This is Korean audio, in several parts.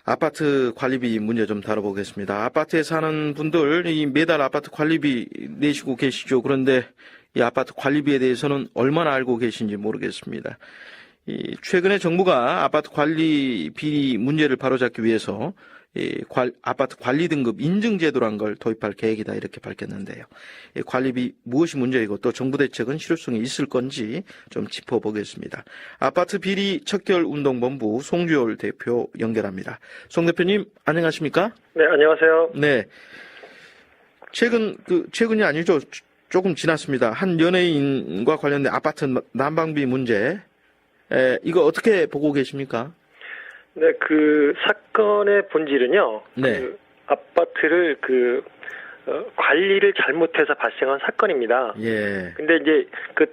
아파트 관리비 문제 좀 다뤄보겠습니다. 아파트에 사는 분들 매달 아파트 관리비 내시고 계시죠. 그런데 이 아파트 관리비에 대해서는 얼마나 알고 계신지 모르겠습니다. 최근에 정부가 아파트 관리비 문제를 바로잡기 위해서 아파트 관리 등급 인증 제도란 걸 도입할 계획이다 이렇게 밝혔는데요. 관리비 무엇이 문제이고 또 정부 대책은 실효성이 있을 건지 좀 짚어보겠습니다. 아파트 비리 척결 운동본부 송주열 대표 연결합니다. 송 대표님 안녕하십니까? 네, 안녕하세요. 네. 최근이 아니죠. 조금 지났습니다. 한 연예인과 관련된 아파트 난방비 문제. 이거 어떻게 보고 계십니까? 네, 그 사건의 본질은요. 네. 그 아파트를 관리를 잘못해서 발생한 사건입니다. 예. 근데 이제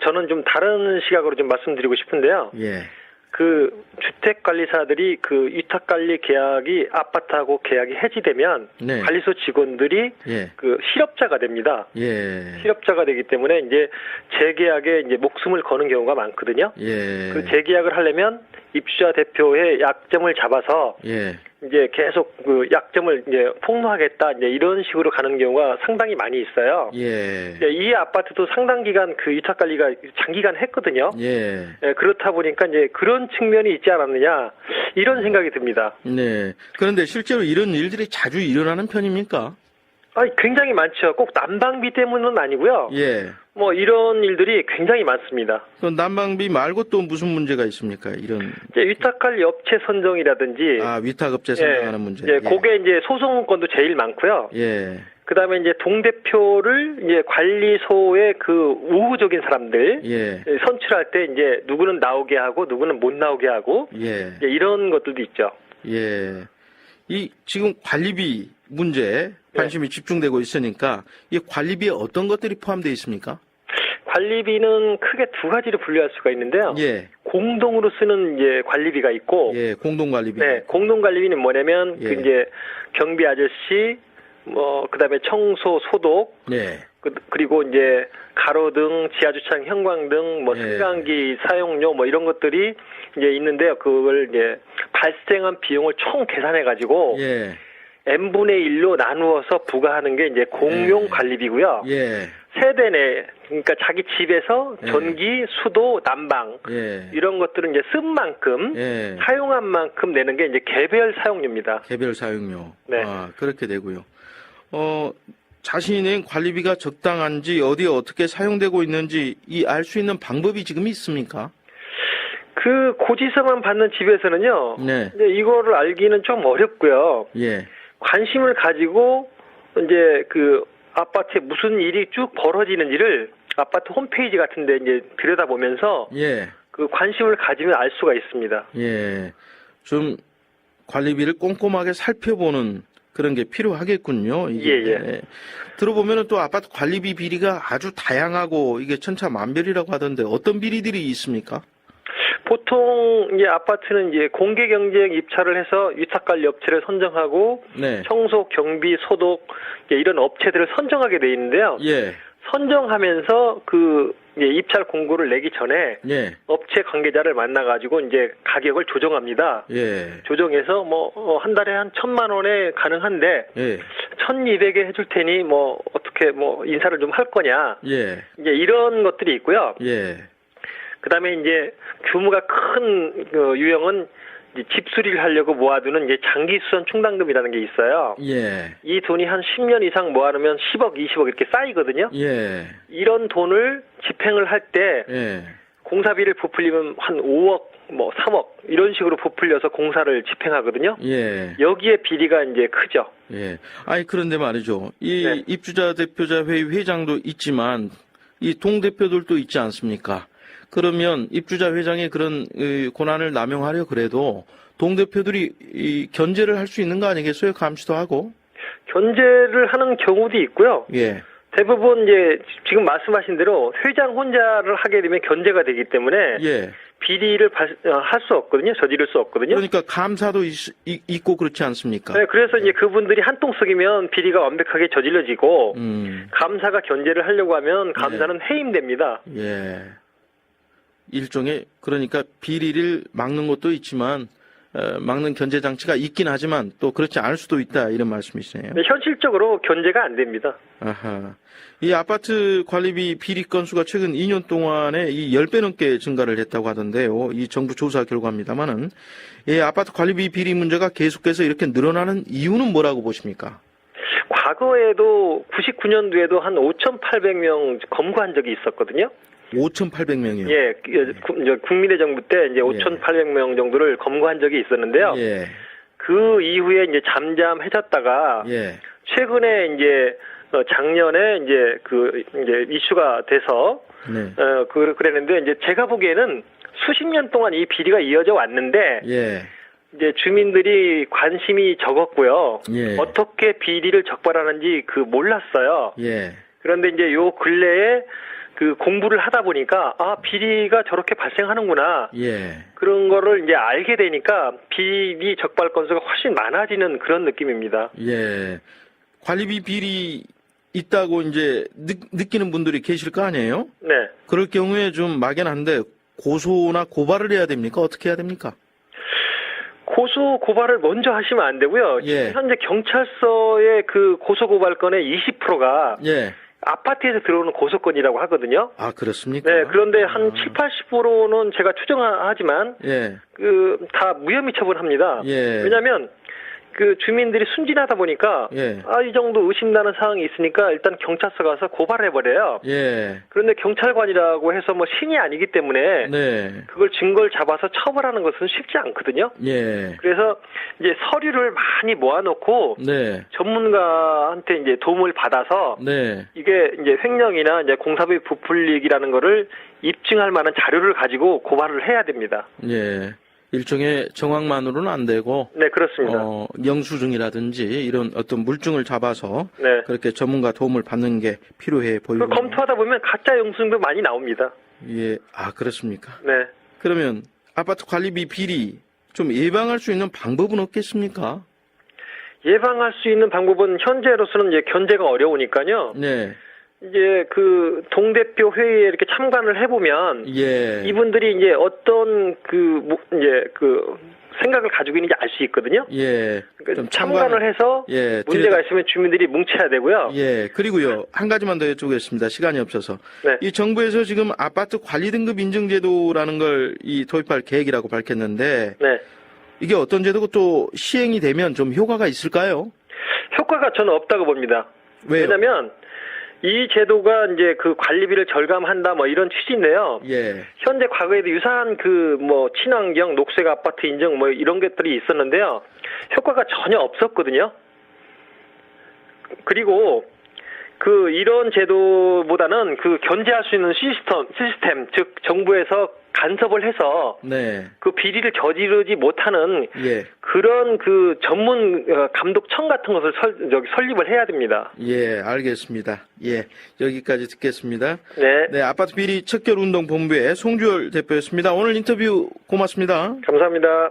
저는 좀 다른 시각으로 좀 말씀드리고 싶은데요. 예. 그 주택관리사들이 그 위탁관리 계약이 아파트하고 계약이 해지되면 네. 관리소 직원들이 예. 그 실업자가 됩니다. 예. 실업자가 되기 때문에 이제 재계약에 이제 목숨을 거는 경우가 많거든요. 예. 그 재계약을 하려면 입주자 대표의 약점을 잡아서 예. 이제 계속 그 약점을 이제 폭로하겠다 이제 이런 식으로 가는 경우가 상당히 많이 있어요. 예. 이 아파트도 상당 기간 그 위탁 관리가 장기간 했거든요. 예. 그렇다 보니까 이제 그런 측면이 있지 않았느냐 이런 생각이 듭니다. 네. 그런데 실제로 이런 일들이 자주 일어나는 편입니까? 굉장히 많죠. 꼭 난방비 때문은 아니고요. 예. 뭐 이런 일들이 굉장히 많습니다. 그 난방비 말고 또 무슨 문제가 있습니까? 이런. 이제 위탁관리 업체 선정이라든지. 위탁업체 선정하는 문제. 예. 그게 이제 소송건도 제일 많고요. 예. 그다음에 이제 동대표를 이제 관리소의 그 우호적인 사람들 예. 선출할 때 이제 누구는 나오게 하고 누구는 못 나오게 하고 예. 이런 것들도 있죠. 예. 지금 관리비 문제 관심이 집중되고 있으니까 이 관리비에 어떤 것들이 포함되어 있습니까? 관리비는 크게 두 가지로 분류할 수가 있는데요. 예. 공동으로 쓰는 이제 관리비가 있고, 예, 공동관리비. 네, 공동관리비는 뭐냐면 예. 그 이제 경비 아저씨, 그다음에 청소, 소독, 네. 그리고 이제 가로등, 지하주차장 형광등, 예. 승강기 사용료 이런 것들이 이제 있는데요. 그걸 이제 발생한 비용을 총 계산해 가지고 예. n분의 1로 나누어서 부과하는 게 이제 공용 관리비고요. 예. 세대 내, 그러니까 자기 집에서 예. 전기, 수도, 난방 예. 이런 것들은 이제 쓴 만큼 예. 사용한 만큼 내는 게 이제 개별 사용료입니다. 개별 사용료. 네. 그렇게 되고요. 자신의 관리비가 적당한지 어디에 어떻게 사용되고 있는지 알 수 있는 방법이 지금 있습니까? 그 고지서만 받는 집에서는요. 네. 이제 이거를 알기는 좀 어렵고요. 예. 관심을 가지고 이제 그 아파트에 무슨 일이 쭉 벌어지는지를 아파트 홈페이지 같은데 이제 들여다보면서 예. 그 관심을 가지면 알 수가 있습니다. 예. 좀 관리비를 꼼꼼하게 살펴보는 그런 게 필요하겠군요. 이게. 예. 들어보면은 또 아파트 관리비 비리가 아주 다양하고 이게 천차만별이라고 하던데 어떤 비리들이 있습니까? 보통 이제 아파트는 이제 공개 경쟁 입찰을 해서 위탁관리 업체를 선정하고 네. 청소, 경비, 소독 이런 업체들을 선정하게 돼 있는데요. 예. 선정하면서 그 이제 입찰 공고를 내기 전에 예. 업체 관계자를 만나가지고 이제 가격을 조정합니다. 예. 조정해서 한 달에 한 1,000만 원에 가능한데 예. 1,200에 해줄 테니 어떻게 인사를 좀 할 거냐. 예. 이제 이런 것들이 있고요. 예. 그다음에 이제 규모가 큰 유형은 이제 집 수리를 하려고 모아두는 이제 장기 수선 충당금이라는 게 있어요. 예. 이 돈이 한 10년 이상 모아놓으면 10억, 20억 이렇게 쌓이거든요. 예. 이런 돈을 집행을 할 때 예. 공사비를 부풀리면 한 5억, 3억 이런 식으로 부풀려서 공사를 집행하거든요. 예. 여기에 비리가 이제 크죠. 예. 그런데 말이죠. 네. 입주자 대표자 회의 회장도 있지만 이 동대표들도 있지 않습니까? 그러면 입주자 회장이 그런 권한을 남용하려 그래도 동대표들이 견제를 할 수 있는 거 아니겠어요? 감시도 하고. 견제를 하는 경우도 있고요. 예. 대부분 이제 지금 말씀하신 대로 회장 혼자를 하게 되면 견제가 되기 때문에 예. 비리를 할 수 없거든요. 저지를 수 없거든요. 그러니까 감사도 있고 그렇지 않습니까? 네, 그래서 이제 그분들이 한통속이면 비리가 완벽하게 저질러지고 감사가 견제를 하려고 하면 감사는 해임됩니다. 예. 일종의 그러니까 비리를 막는 것도 있지만 막는 견제 장치가 있긴 하지만 또 그렇지 않을 수도 있다 이런 말씀이시네요. 네, 현실적으로 견제가 안 됩니다. 아하. 이 아파트 관리비 비리 건수가 최근 2년 동안에 이 10배 넘게 증가를 했다고 하던데요. 이 정부 조사 결과입니다만은 이 아파트 관리비 비리 문제가 계속해서 이렇게 늘어나는 이유는 뭐라고 보십니까? 과거에도 99년도에도 한 5,800명 검거한 적이 있었거든요. 5,800명이요. 예, 국민의 정부 때 이제 5,800명 정도를 검거한 적이 있었는데요. 예. 그 이후에 이제 잠잠해졌다가 예. 최근에 이제 작년에 이제 이슈가 돼서 네. 그랬는데 이제 제가 보기에는 수십 년 동안 이 비리가 이어져 왔는데 예. 이제 주민들이 관심이 적었고요. 예. 어떻게 비리를 적발하는지 몰랐어요. 예. 그런데 이제 요 근래에 그 공부를 하다 보니까 아 비리가 저렇게 발생하는구나. 예. 그런 거를 이제 알게 되니까 비리 적발 건수가 훨씬 많아지는 그런 느낌입니다. 예. 관리비 비리 있다고 이제 느끼는 분들이 계실 거 아니에요? 네. 그럴 경우에 좀 막연한데 고소나 고발을 해야 됩니까? 어떻게 해야 됩니까? 고소 고발을 먼저 하시면 안 되고요. 예. 현재 경찰서의 그 고소 고발 건의 20%가 예. 아파트에서 들어오는 고소건이라고 하거든요. 아, 그렇습니까? 네, 그런데 한 70-80%는 제가 추정하지만 예. 다 무혐의 처분합니다. 예. 왜냐하면 그 주민들이 순진하다 보니까 예. 이 정도 의심나는 사항이 있으니까 일단 경찰서 가서 고발해 버려요. 예. 그런데 경찰관이라고 해서 뭐 신이 아니기 때문에 네. 그걸 증거를 잡아서 처벌하는 것은 쉽지 않거든요. 예. 그래서 이제 서류를 많이 모아놓고 네. 전문가한테 이제 도움을 받아서 네. 이게 이제 횡령이나 이제 공사비 부풀리기라는 거를 입증할 만한 자료를 가지고 고발을 해야 됩니다. 예. 일종의 정황만으로는 안 되고, 네, 그렇습니다. 영수증이라든지 이런 어떤 물증을 잡아서 네. 그렇게 전문가 도움을 받는 게 필요해 그 보이고. 검토하다 보면 가짜 영수증도 많이 나옵니다. 예. 아, 그렇습니까? 네. 그러면 아파트 관리비 비리 좀 예방할 수 있는 방법은 없겠습니까? 예방할 수 있는 방법은 현재로서는 이제 견제가 어려우니까요. 네. 이제 그 동대표 회의에 이렇게 참관을 해보면 예. 이분들이 이제 어떤 이제 생각을 가지고 있는지 알 수 있거든요. 예. 좀 참관을 해서 예. 문제가 있으면 주민들이 뭉쳐야 되고요. 예. 그리고요. 한 가지만 더 여쭤보겠습니다. 시간이 없어서. 네. 이 정부에서 지금 아파트 관리 등급 인증 제도라는 걸 도입할 계획이라고 밝혔는데 네. 이게 어떤 제도고 또 시행이 되면 좀 효과가 있을까요? 효과가 저는 없다고 봅니다. 왜요? 왜냐면 이 제도가 이제 그 관리비를 절감한다 뭐 이런 취지인데요. 예. 현재 과거에도 유사한 친환경 녹색 아파트 인증 뭐 이런 것들이 있었는데요. 효과가 전혀 없었거든요. 그리고 이런 제도보다는 견제할 수 있는 시스템, 즉 정부에서 간섭을 해서 네. 그 비리를 저지르지 못하는 예. 그런 전문 감독청 같은 것을 설립을 해야 됩니다. 예, 알겠습니다. 예. 여기까지 듣겠습니다. 네. 네, 아파트 비리 척결운동 본부의 송주열 대표였습니다. 오늘 인터뷰 고맙습니다. 감사합니다.